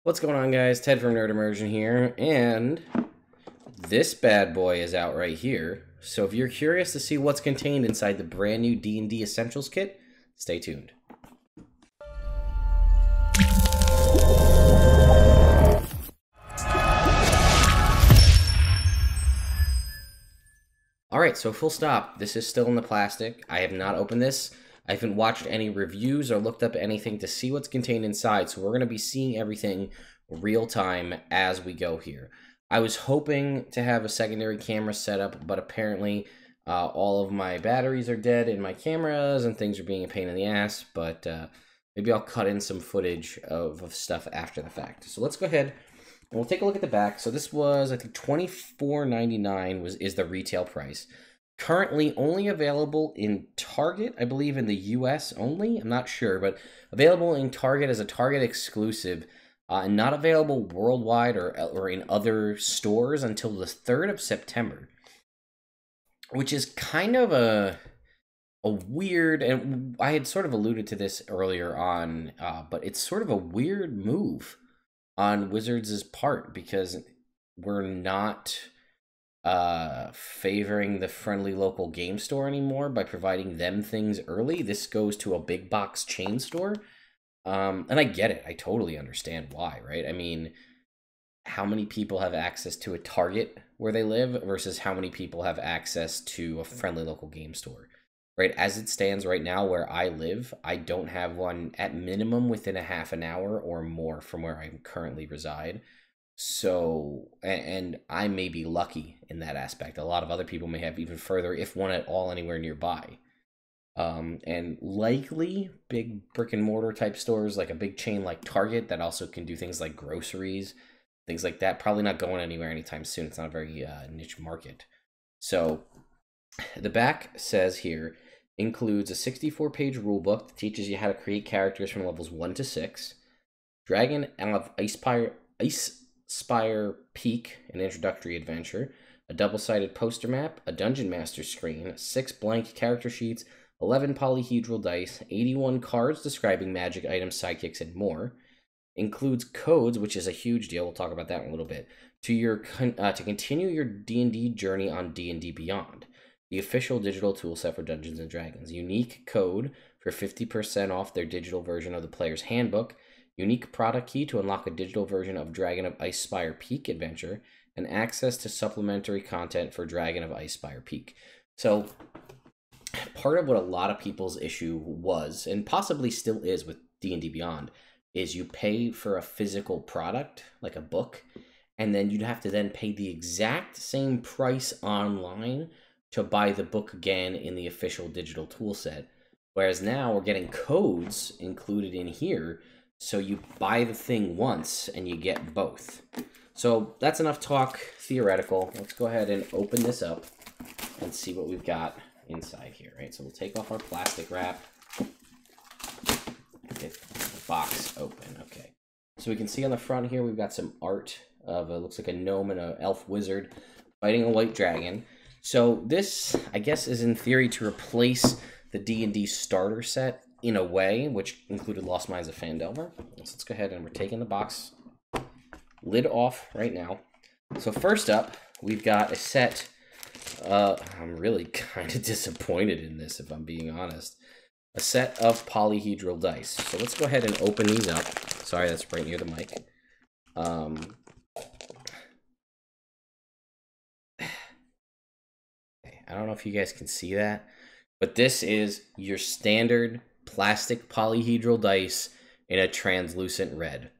What's going on, guys? Ted from Nerd Immersion here, and this bad boy is out right here. So if you're curious to see what's contained inside the brand new D&D Essentials Kit, stay tuned. Alright, so full stop. This is still in the plastic. I have not opened this. I haven't watched any reviews or looked up anything to see what's contained inside, so we're going to be seeing everything real time as we go here. I was hoping to have a secondary camera set up, but apparently all of my batteries are dead in my cameras and things are being a pain in the ass, but maybe I'll cut in some footage of stuff after the fact. So let's go ahead and we'll take a look at the back. So this was, I think, $24.99 is the retail price. Currently only available in Target, I believe in the US only. I'm not sure, but available in Target as a Target exclusive. And not available worldwide or in other stores until the 3rd of September. Which is kind of a weird, and I had sort of alluded to this earlier on, but it's sort of a weird move on Wizards' part, because we're not favoring the friendly local game store anymore by providing them things early. This goes to a big box chain store. And I get it. I totally understand why, right? I mean, how many people have access to a Target where they live versus how many people have access to a friendly local game store, right? As it stands right now where I live, I don't have one at minimum within a half an hour or more from where I currently reside. So, and I may be lucky in that aspect. A lot of other people may have even further, if one at all, anywhere nearby. And likely big brick and mortar type stores, like a big chain like Target that also can do things like groceries, things like that, probably not going anywhere anytime soon. It's not a very niche market. So the back says here, includes a 64-page rulebook that teaches you how to create characters from levels 1 to 6, Dragon of Icespire Peak, an introductory adventure, a double-sided poster map, a Dungeon Master screen, 6 blank character sheets, 11 polyhedral dice, 81 cards describing magic items, sidekicks, and more. Includes codes, which is a huge deal. We'll talk about that in a little bit. To continue your D&D journey on D&D Beyond, the official digital toolset for Dungeons and Dragons. Unique code for 50% off their digital version of the player's handbook. Unique product key to unlock a digital version of Dragon of Icespire Peak adventure, and access to supplementary content for Dragon of Icespire Peak. So part of what a lot of people's issue was, and possibly still is with D&D Beyond, is you pay for a physical product, like a book, and then you'd have to then pay the exact same price online to buy the book again in the official digital tool set. Whereas now we're getting codes included in here, so you buy the thing once and you get both. So that's enough talk theoretical. Let's go ahead and open this up and see what we've got inside here, right? So we'll take off our plastic wrap. Get the box open. Okay. So we can see on the front here, we've got some art of looks like a gnome and an elf wizard fighting a white dragon. So this, I guess, is in theory to replace the D&D starter set in a way, which included Lost Mines of Phandelver. So let's go ahead and we're taking the box lid off right now. So first up, we've got a set. I'm really kind of disappointed in this, if I'm being honest. A set of polyhedral dice. So let's go ahead and open these up. Sorry, that's right near the mic. I don't know if you guys can see that, but this is your standard plastic polyhedral dice in a translucent red.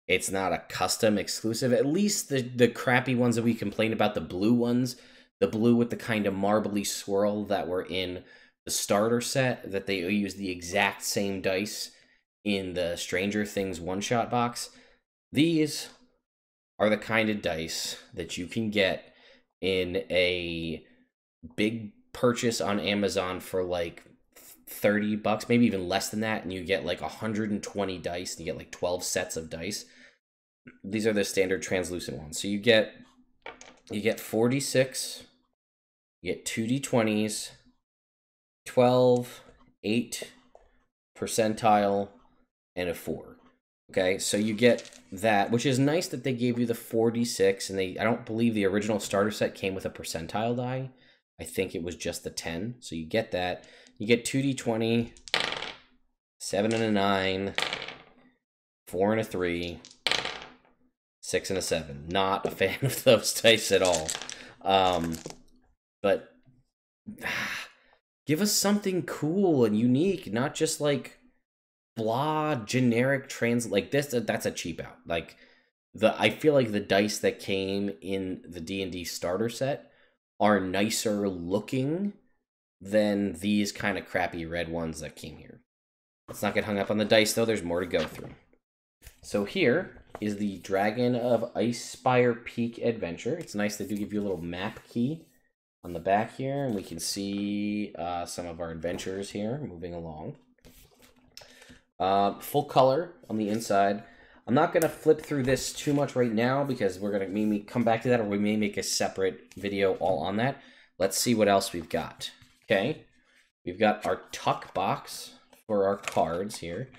It's not a custom exclusive. At least the crappy ones that we complained about, the blue ones, the blue with the kind of marbly swirl that were in the starter set, that they use the exact same dice in the Stranger Things one-shot box. These are the kind of dice that you can get in a big purchase on Amazon for like $30, maybe even less than that, and you get like 120 dice, and you get like 12 sets of dice. These are the standard translucent ones. So you get 46, you get 2d20s, 12, 8, percentile, and a 4. Okay, so you get that, which is nice that they gave you the 4d6, and I don't believe the original starter set came with a percentile die. I think it was just the 10, so you get that. You get 2d20, 7 and a 9, 4 and a 3, 6 and a 7. Not a fan of those dice at all. But give us something cool and unique, not just like blah generic like this. That's a cheap out. Like I feel like the dice that came in the D&D starter set are nicer looking than these kind of crappy red ones that came here. Let's not get hung up on the dice though, there's more to go through. So here is the Dragon of Icespire Peak Adventure. It's nice they do give you a little map key on the back here, and we can see some of our adventures here moving along. Full color on the inside. I'm not going to flip through this too much right now because we're going to maybe come back to that, or we may make a separate video all on that. Let's see what else we've got. Okay, we've got our tuck box for our cards here.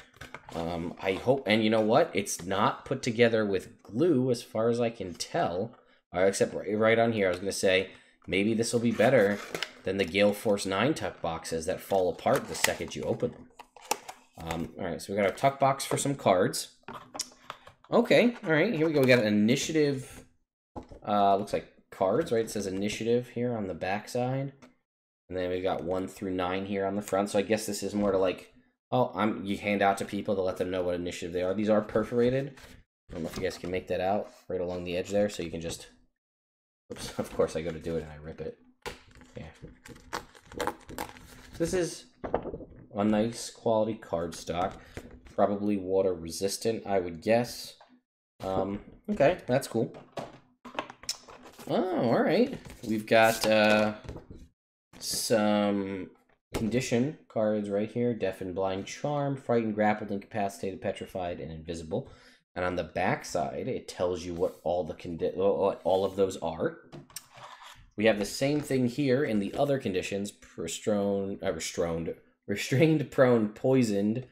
I hope, and you know what? It's not put together with glue as far as I can tell, except right on here. I was going to say, maybe this will be better than the Gale Force 9 tuck boxes that fall apart the second you open them. Alright, so we got our tuck box for some cards. Okay, alright, here we go. We got an initiative, looks like cards, right? It says initiative here on the back side. And then we got 1 through 9 here on the front. So I guess this is more to like, you hand out to people to let them know what initiative they are. These are perforated. I don't know if you guys can make that out right along the edge there, so you can just, oops, of course I go to do it and I rip it. Yeah. This is a nice quality cardstock, probably water resistant, I would guess. Okay, that's cool. Oh, all right. We've got some condition cards right here: Deafened, Blind, Charmed, Frightened, Grappled, Incapacitated, Petrified, and Invisible. And on the back side, it tells you what all all of those are. We have the same thing here in the other conditions: restrained, prone, poisoned,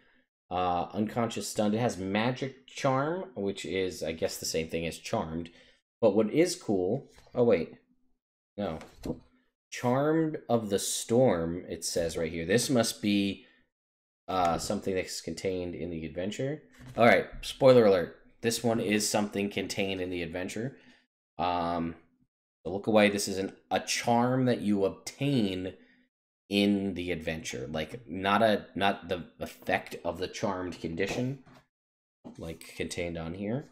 unconscious, stunned. It has magic charm, which is, I guess, the same thing as charmed. But what is cool, oh wait, no, Charmed of the Storm, it says right here. This must be something that's contained in the adventure. All right, spoiler alert. This one is something contained in the adventure. So look away. This is a charm that you obtain in the adventure, like not the effect of the charmed condition, like contained on here.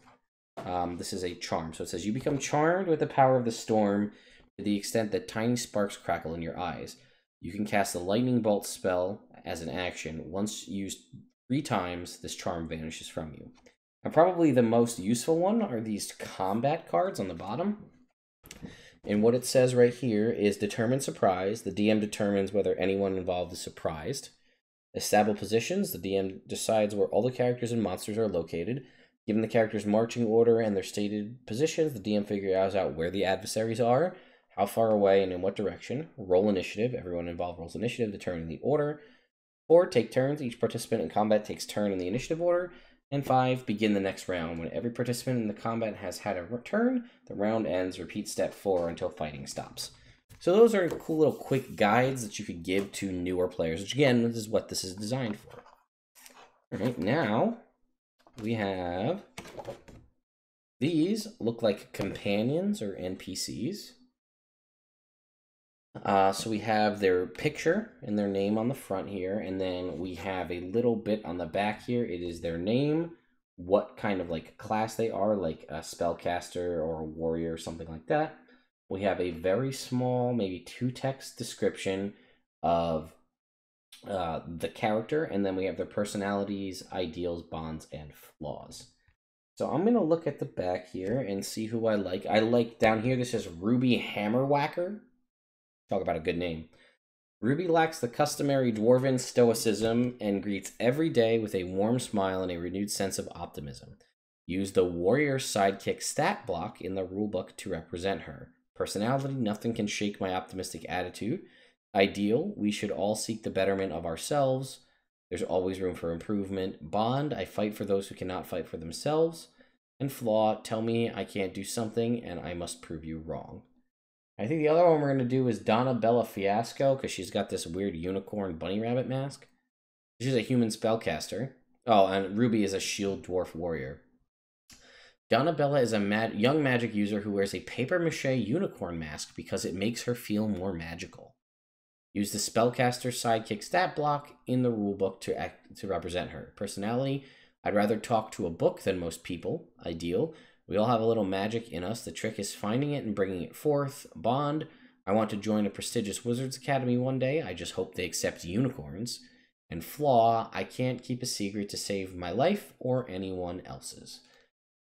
This is a charm. So it says you become charmed with the power of the storm to the extent that tiny sparks crackle in your eyes. You can cast a lightning bolt spell as an action. Once used 3 times, this charm vanishes from you. And probably the most useful one are these combat cards on the bottom. And what it says right here is determine surprise. The DM determines whether anyone involved is surprised. Establish positions. The DM decides where all the characters and monsters are located. Given the characters' marching order and their stated positions, the DM figures out where the adversaries are, how far away, and in what direction. Roll initiative. Everyone involved rolls initiative, determining the order. 4, take turns. Each participant in combat takes turn in the initiative order. And 5, begin the next round. When every participant in the combat has had a turn, the round ends. Repeat step 4 until fighting stops. So those are cool little quick guides that you could give to newer players, which again, this is what this is designed for. All right, now we have these look like companions or NPCs. So we have their picture and their name on the front here, and then we have a little bit on the back here. It is their name, what kind of like class they are, like a spellcaster or a warrior or something like that. We have a very small, maybe 2-text description of the character, and then we have their personalities, ideals, bonds, and flaws. So I'm going to look at the back here and see who I like. I like down here, this is Ruby Hammerwhacker. Talk about a good name. Ruby lacks the customary dwarven stoicism and greets every day with a warm smile and a renewed sense of optimism. Use the warrior sidekick stat block in the rulebook to represent her. Personality, nothing can shake my optimistic attitude. Ideal, we should all seek the betterment of ourselves. There's always room for improvement. Bond, I fight for those who cannot fight for themselves. And Flaw, tell me I can't do something and I must prove you wrong. I think the other one we're going to do is Donna Bella Fiasco, because she's got this weird unicorn bunny rabbit mask. She's a human spellcaster. Oh, and Ruby is a shield dwarf warrior. Donna Bella is a young magic user who wears a papier-mâche unicorn mask because it makes her feel more magical. Use the spellcaster sidekick stat block in the rulebook to represent her. Personality, I'd rather talk to a book than most people. Ideal, we all have a little magic in us. The trick is finding it and bringing it forth. Bond, I want to join a prestigious wizard's academy one day. I just hope they accept unicorns. And Flaw, I can't keep a secret to save my life or anyone else's.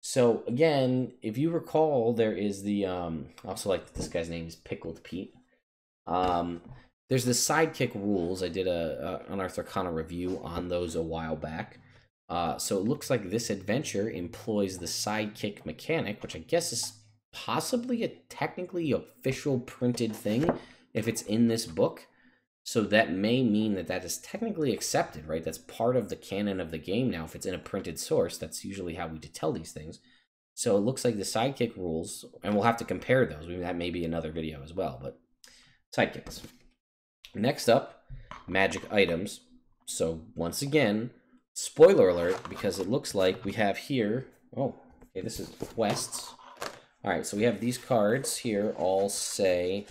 So again, if you recall, there is the I also like this guy's name is Pickled Pete. There's the Sidekick Rules. I did an Unearthed Arcana review on those a while back. So it looks like this adventure employs the sidekick mechanic, which I guess is possibly a technically official printed thing if it's in this book. So that may mean that that is technically accepted, right? That's part of the canon of the game now. If it's in a printed source, that's usually how we tell these things. So it looks like the Sidekick Rules, and we'll have to compare those. That may be another video as well, but sidekicks. Next up, magic items. So once again, spoiler alert, because it looks like we have here, oh, okay, this is quests. All right, so we have these cards here all say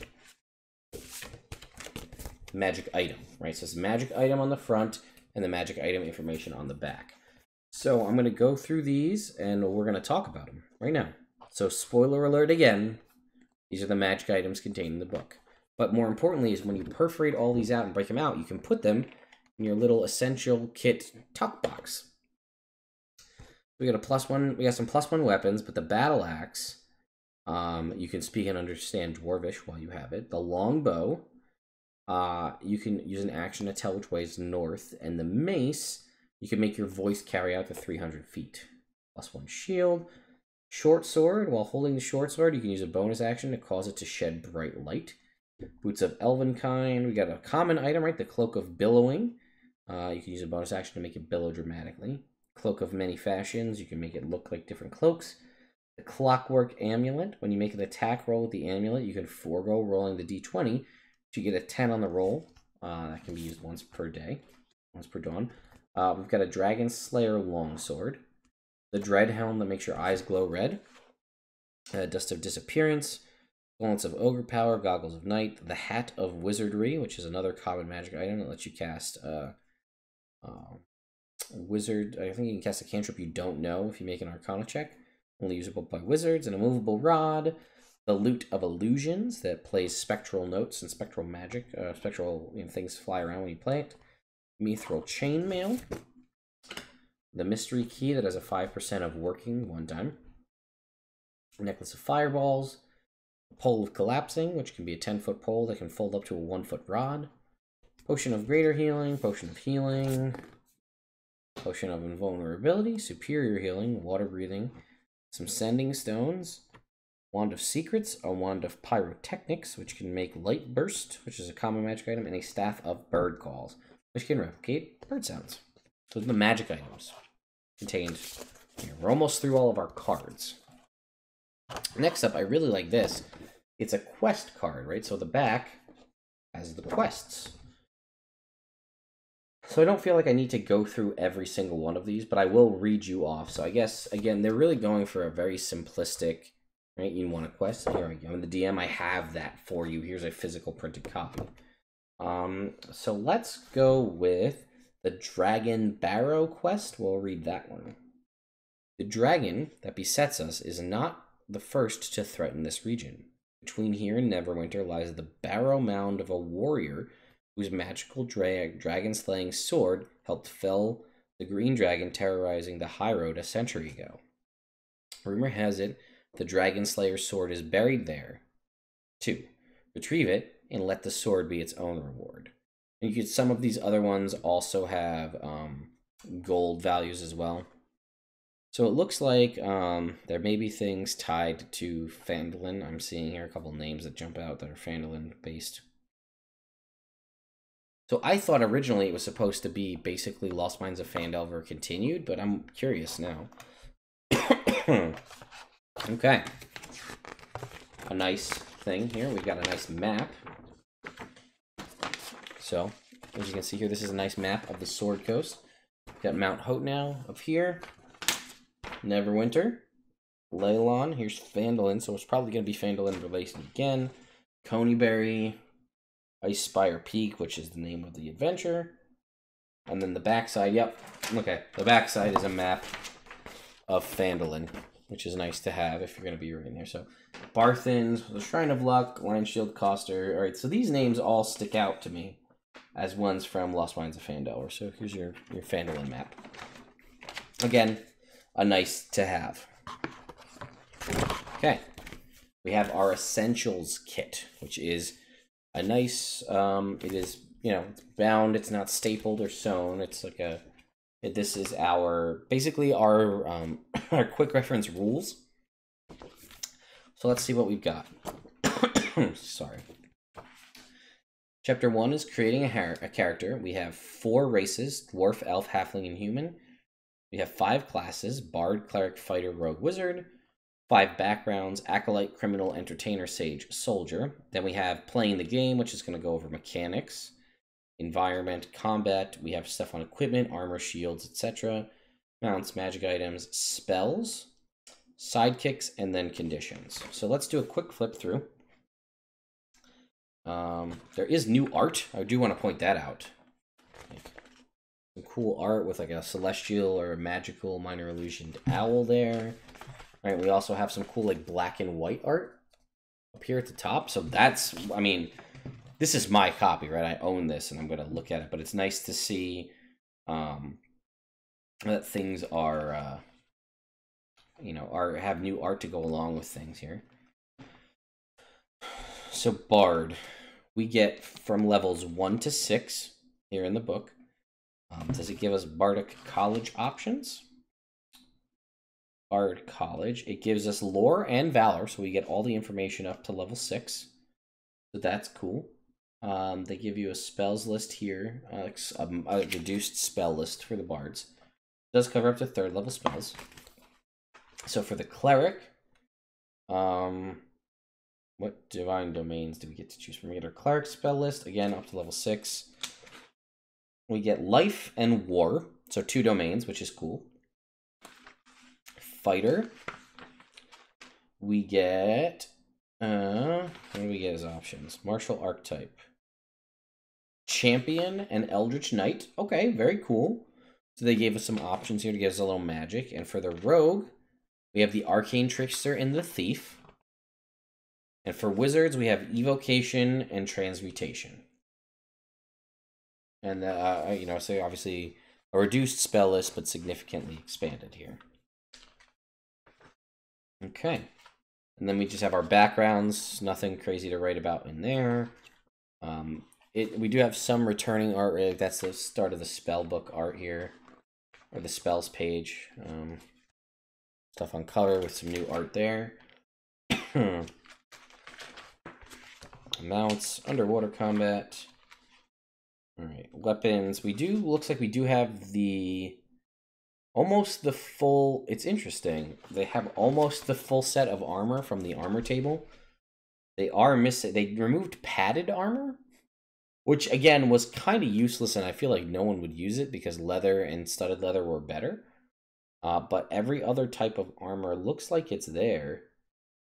magic item, right? So it's magic item on the front and the magic item information on the back. So I'm going to go through these and we're going to talk about them right now. So spoiler alert again, these are the magic items contained in the book. But more importantly is when you perforate all these out and break them out, you can put them in your little essential kit tuck box. We got a +1, we got some +1 weapons, but the battle axe, you can speak and understand Dwarvish while you have it. The longbow, you can use an action to tell which way is north, and the mace, you can make your voice carry out to 300 feet. +1 shield. Short sword, while holding the short sword, you can use a bonus action to cause it to shed bright light. Boots of Elvenkind, we got a common item, right? The Cloak of Billowing. You can use a bonus action to make it billow dramatically. Cloak of Many Fashions, you can make it look like different cloaks. The Clockwork Amulet, when you make an attack roll with the amulet, you can forego rolling the d20 to get a 10 on the roll. That can be used once per day, once per dawn. We've got a Dragon Slayer Longsword. The Dread Helm that makes your eyes glow red. Dust of Disappearance. Gauntlets of Ogre Power, Goggles of Night. The Hat of Wizardry, which is another common magic item that lets you cast wizard. I think you can cast a cantrip you don't know if you make an Arcana check. Only usable by wizards. An immovable rod. The Lute of Illusions that plays spectral notes and spectral magic. Spectral things fly around when you play it. Mithril Chainmail. The Mystery Key that has a 5% of working one time. Necklace of Fireballs. Pole of Collapsing, which can be a 10-foot pole that can fold up to a 1-foot rod. Potion of Greater Healing, Potion of Healing, Potion of Invulnerability, Superior Healing, Water Breathing, some Sending Stones, Wand of Secrets, a Wand of Pyrotechnics, which can make Light Burst, which is a common magic item, and a Staff of Bird Calls, which can replicate bird sounds. Those are the magic items contained here. We're almost through all of our cards. Next up, I really like this. It's a quest card, right? So the back has the quests. So I don't feel like I need to go through every single one of these, but I will read you off. So I guess, again, they're really going for a very simplistic, right? You want a quest? Here I go. I'm the DM. I have that for you. Here's a physical printed copy. So let's go with the Dragon Baro quest. We'll read that one. The dragon that besets us is not the first to threaten this region. Between here and Neverwinter lies the Baro Mound of a warrior whose magical dragon-slaying sword helped fell the green dragon terrorizing the high road a century ago. Rumor has it the dragon slayer's sword is buried there. 2. Retrieve it and let the sword be its own reward. And some of these other ones also have gold values as well. So it looks like there may be things tied to Phandalin. I'm seeing here a couple names that jump out that are Phandalin based. So I thought originally it was supposed to be basically Lost Mines of Phandelver continued, but I'm curious now. Okay. A nice thing here. We've got a nice map. So, as you can see here, this is a nice map of the Sword Coast. We've got Mount Hotenow up here. Neverwinter. Leylon. Here's Phandalin, so it's probably going to be Phandalin related again. Coneyberry. Icespire Peak, which is the name of the adventure. And then the backside, yep. Okay, the backside is a map of Phandalin, which is nice to have if you're going to be reading there. So, Barthens, the Shrine of Luck, Lion Shield Coster. All right, so these names all stick out to me as ones from Lost Mines of Phandelver. So here's your Phandalin map. Again, a nice to have. Okay, we have our Essentials Kit, which is a nice, it is, you know, it's bound, it's not stapled or sewn. It's like a, this is our, basically our, our quick reference rules. So let's see what we've got. Sorry. Chapter 1 is creating a character. We have 4 races, dwarf, elf, halfling, and human. We have 5 classes, bard, cleric, fighter, rogue, wizard. 5 backgrounds, acolyte, criminal, entertainer, sage, soldier. Then we have playing the game, which is going to go over mechanics, environment, combat. We have stuff on equipment, armor, shields, etc. Mounts, magic items, spells, sidekicks, and then conditions. So let's do a quick flip through. There is new art. I do want to point that out. Some cool art with like a celestial or a magical minor illusioned owl there. All right, we also have some cool like black and white art up here at the top. So that's, I mean, this is my copy, right? I own this and I'm going to look at it, but it's nice to see that things are, you know, have new art to go along with things here. So Bard, we get from levels 1 to 6 here in the book. Does it give us Bardic College options? Bard College. It gives us lore and valor, so we get all the information up to level 6. So that's cool. They give you a spells list here, a reduced spell list for the bards. It does cover up to 3rd level spells. So for the cleric, what divine domains do we get to choose from? We get our cleric spell list, again, up to level 6. We get life and war, so 2 domains, which is cool. Fighter. We get, what do we get as options? Martial archetype. Champion and Eldritch Knight. Okay, very cool. So they gave us some options here to give us a little magic. And for the rogue, we have the Arcane Trickster and the Thief. And for wizards, we have Evocation and Transmutation. And, you know, so obviously a reduced spell list, but significantly expanded here. Okay. And then we just have our backgrounds. Nothing crazy to write about in there. We do have some returning art. That's the start of the spell book art here. Or the spells page. Stuff on cover with some new art there. Mounts, underwater combat. Alright, weapons. Looks like we do have almost the full, it's interesting. They have almost the full set of armor from the armor table. They are missing, they removed padded armor, which again was kind of useless and I feel like no one would use it because leather and studded leather were better. But every other type of armor looks like it's there,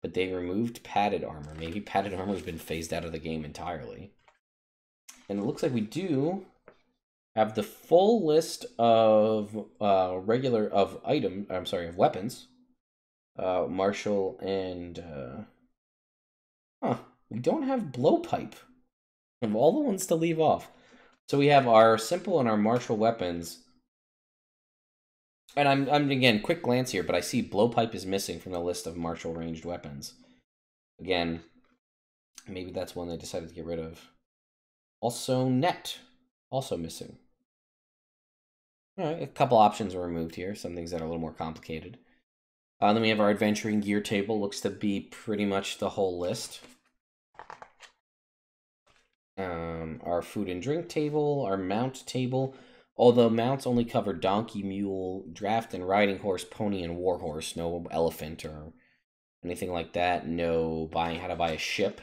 but they removed padded armor. Maybe padded armor has been phased out of the game entirely. And it looks like we do have the full list of weapons. Martial and we don't have blowpipe. Of all the ones to leave off. So we have our simple and our martial weapons. And I'm again, quick glance here, but I see blowpipe is missing from the list of martial ranged weapons. Again, maybe that's one they decided to get rid of. Also, net, also missing. All right, a couple options were removed here. Some things that are a little more complicated. Then we have our adventuring gear table. Looks to be pretty much the whole list. Our food and drink table, our mount table. Although mounts only cover donkey, mule, draft and riding horse, pony, and war horse. No elephant or anything like that. No buying how to buy a ship.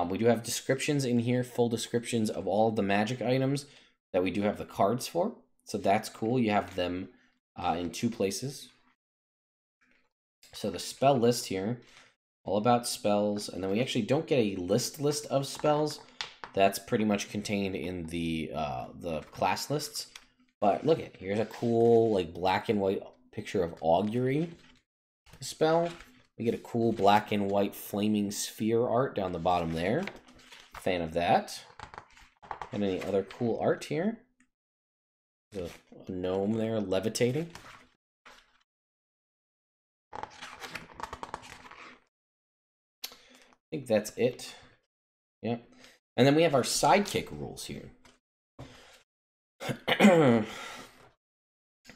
We do have descriptions in here, full descriptions of all of the magic items that we do have the cards for. So that's cool. You have them in 2 places. So the spell list here, all about spells. And then we actually don't get a list of spells. That's pretty much contained in the class lists. But look at, here's a cool like black and white picture of augury spell. We get a cool black and white flaming sphere art down the bottom there. Fan of that. And any other cool art here? There's a gnome there levitating. I think that's it. Yep. And then we have our sidekick rules here.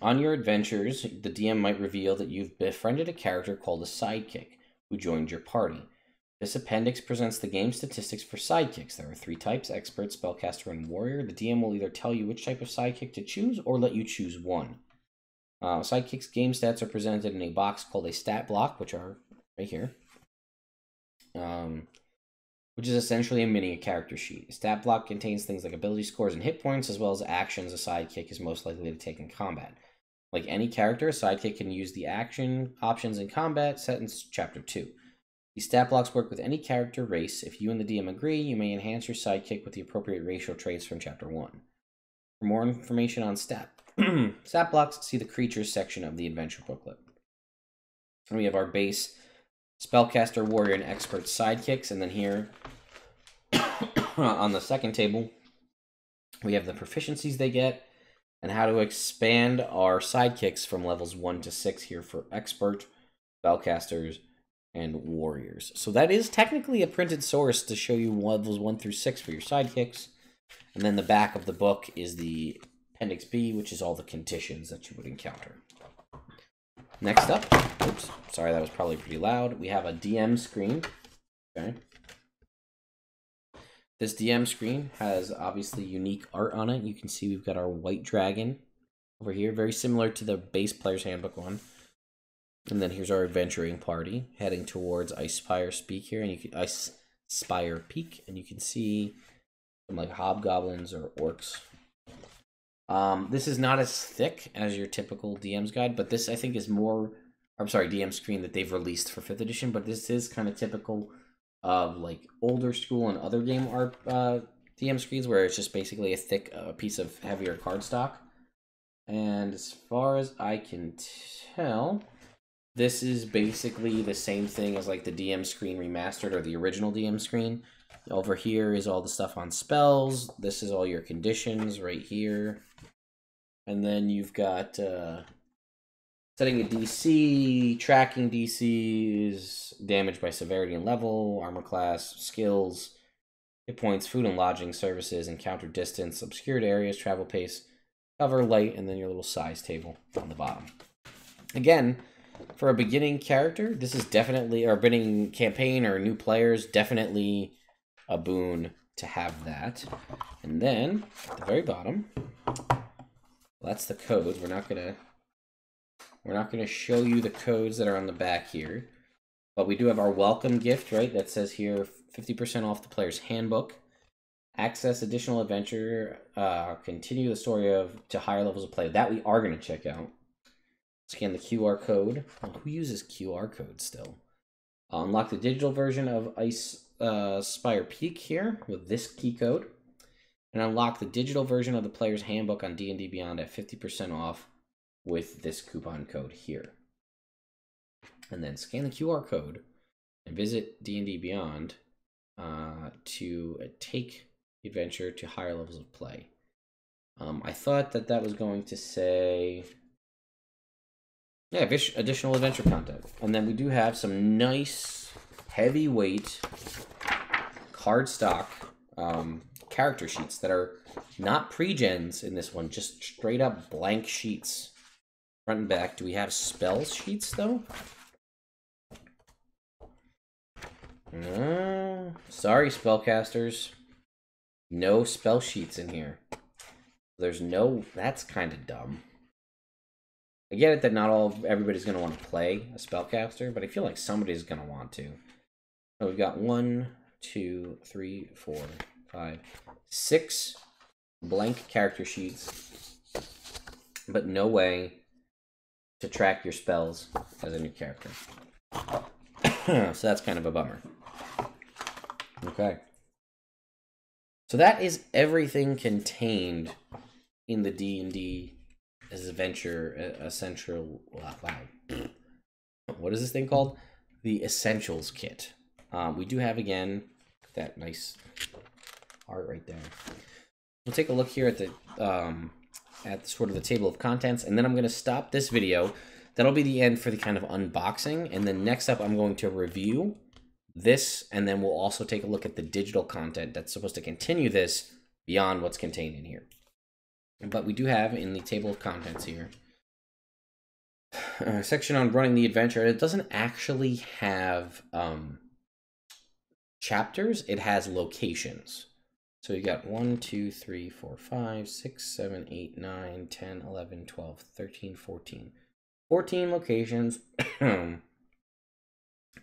On your adventures, the DM might reveal that you've befriended a character called a sidekick who joined your party. This appendix presents the game statistics for sidekicks. There are 3 types: expert, spellcaster, and warrior. The DM will either tell you which type of sidekick to choose or let you choose one. Sidekicks' game stats are presented in a box called a stat block, which are right here. Which is essentially a mini character sheet. A stat block contains things like ability scores and hit points, as well as actions a sidekick is most likely to take in combat. Like any character, a sidekick can use the action options in combat set in Chapter 2. These stat blocks work with any character race. If you and the DM agree, you may enhance your sidekick with the appropriate racial traits from Chapter 1. For more information on stat blocks, see the creatures section of the adventure booklet. And we have our base spellcaster, warrior, and expert sidekicks, and then here on the second table, we have the proficiencies they get and how to expand our sidekicks from levels 1 to 6 here for expert, spellcasters, and warriors. So that is technically a printed source to show you levels 1 through 6 for your sidekicks. And then the back of the book is the Appendix B, which is all the conditions that you would encounter. Next up, oops, sorry, that was probably pretty loud. We have a DM screen. Okay. This DM screen has obviously unique art on it. You can see we've got our white dragon over here, very similar to the base Player's Handbook one. And then here's our adventuring party heading towards Icespire Peak here, and you can Icespire Peak, and you can see some like hobgoblins or orcs. This is not as thick as your typical DM's guide, but this I think is more, I'm sorry, DM screen that they've released for 5th edition, but this is kind of typical of like older school and other game art DM screens where it's just basically a thick piece of heavier cardstock. And as far as I can tell, this is basically the same thing as like the DM screen remastered or the original DM screen. Over here is all the stuff on spells. This is all your conditions right here. And then you've got setting a DC, tracking DCs, damage by severity and level, armor class, skills, hit points, food and lodging services, encounter distance, obscured areas, travel pace, cover, light, and then your little size table on the bottom. Again, for a beginning character, this is definitely, or a beginning campaign or new players, definitely a boon to have that. And then at the very bottom, that's the code. We're not gonna show you the codes that are on the back here, but we do have our welcome gift, right? That says here 50% off the player's handbook. Access additional adventure, continue the story to higher levels of play. That we are gonna check out. Scan the QR code. Who uses QR codes still? Unlock the digital version of Icespire Peak here with this key code. And unlock the digital version of the player's handbook on D&D Beyond at 50% off with this coupon code here. And then scan the QR code and visit D&D Beyond to take the adventure to higher levels of play. I thought that was going to say, yeah, additional adventure content. And then we do have some nice heavyweight cardstock character sheets that are not pre-gens in this one, just straight up blank sheets. Front and back. Do we have spell sheets though? Sorry, spellcasters. No spell sheets in here. There's no... That's kind of dumb. I get it that not everybody's going to want to play a spellcaster, but I feel like somebody's going to want to. So we've got 1, 2, 3, 4, 5, 6 blank character sheets, but no way to track your spells as a new character. So that's kind of a bummer. Okay. So that is everything contained in the D&D Essential... Wow. What is this thing called? The Essentials Kit. We do have, again, that nice art right there. We'll take a look here at the sort of the table of contents, and then I'm going to stop this video. That'll be the end for the kind of unboxing, and then next up I'm going to review this, and then we'll also take a look at the digital content that's supposed to continue this beyond what's contained in here. But we do have in the table of contents here a section on running the adventure. It doesn't actually have chapters, it has locations. So you got 1, 2, 3, 4, 5, 6, 7, 8, 9, 10, 11, 12, 13, 14. 14 locations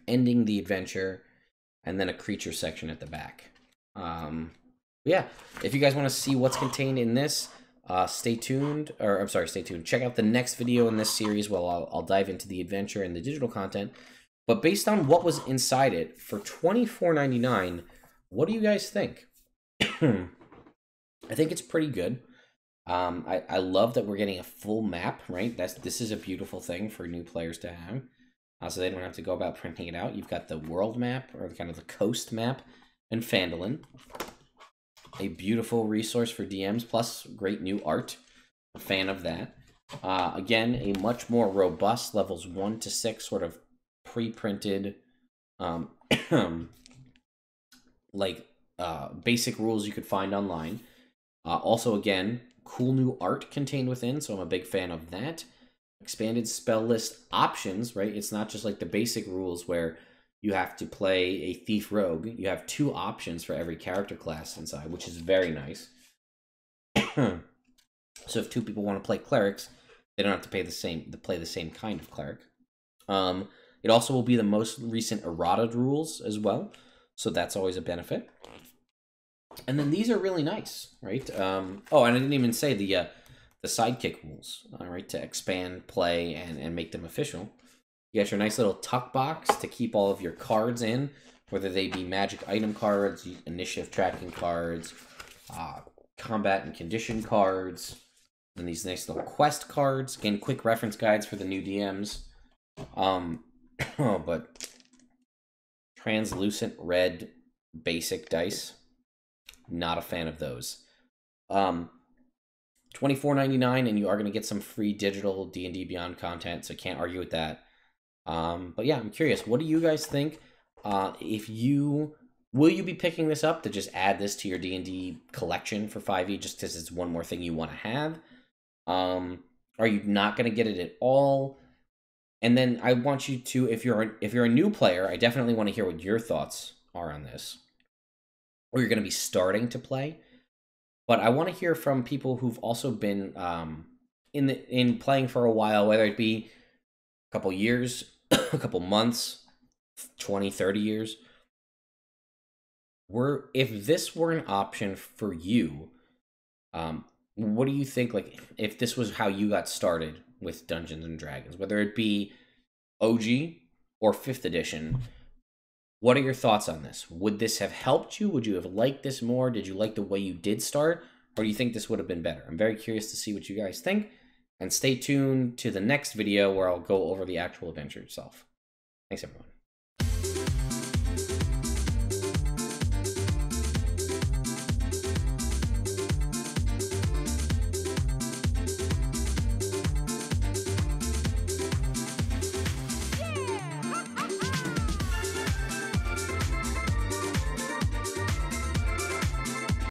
ending the adventure, and then a creature section at the back. Yeah, if you guys want to see what's contained in this, stay tuned, or I'm sorry, stay tuned. Check out the next video in this series where I'll dive into the adventure and the digital content. But based on what was inside it, for $24.99, what do you guys think? I think it's pretty good. I love that we're getting a full map, right? This is a beautiful thing for new players to have. So they don't have to go about printing it out. You've got the world map, or kind of the coast map, and Phandalin. A beautiful resource for DMs, plus great new art. A fan of that. Again, a much more robust levels 1 to 6 sort of pre-printed basic rules you could find online. Also, again, cool new art contained within, so I'm a big fan of that. Expanded spell list options, right? It's not just like the basic rules where you have to play a thief rogue. You have 2 options for every character class inside, which is very nice. So if 2 people want to play clerics, they don't have to play the same kind of cleric. It also will be the most recent errata rules as well, so that's always a benefit. And then these are really nice, right? Oh, and I didn't even say the sidekick rules, all right, to expand play and make them official. You got your nice little tuck box to keep all of your cards in, whether they be magic item cards, initiative tracking cards, combat and condition cards, and these nice little quest cards. Again, quick reference guides for the new DMs. But translucent red basic dice, not a fan of those. $24.99, and you are going to get some free digital D&D Beyond content, so can't argue with that. But yeah, I'm curious, what do you guys think? Will you be picking this up to just add this to your D&D collection for 5e just because it's one more thing you want to have? Are you not going to get it at all? And then I want you to, if you're a new player, I definitely want to hear what your thoughts are on this. Or you're going to be starting to play. But I want to hear from people who've also been in playing for a while, whether it be a couple years, a couple months, 20, 30 years. If this were an option for you, what do you think, like, if this was how you got started with Dungeons and Dragons, whether it be OG or 5th edition, what are your thoughts on this? Would this have helped you? Would you have liked this more? Did you like the way you did start? Or do you think this would have been better? I'm very curious to see what you guys think. And stay tuned to the next video where I'll go over the actual adventure itself. Thanks, everyone.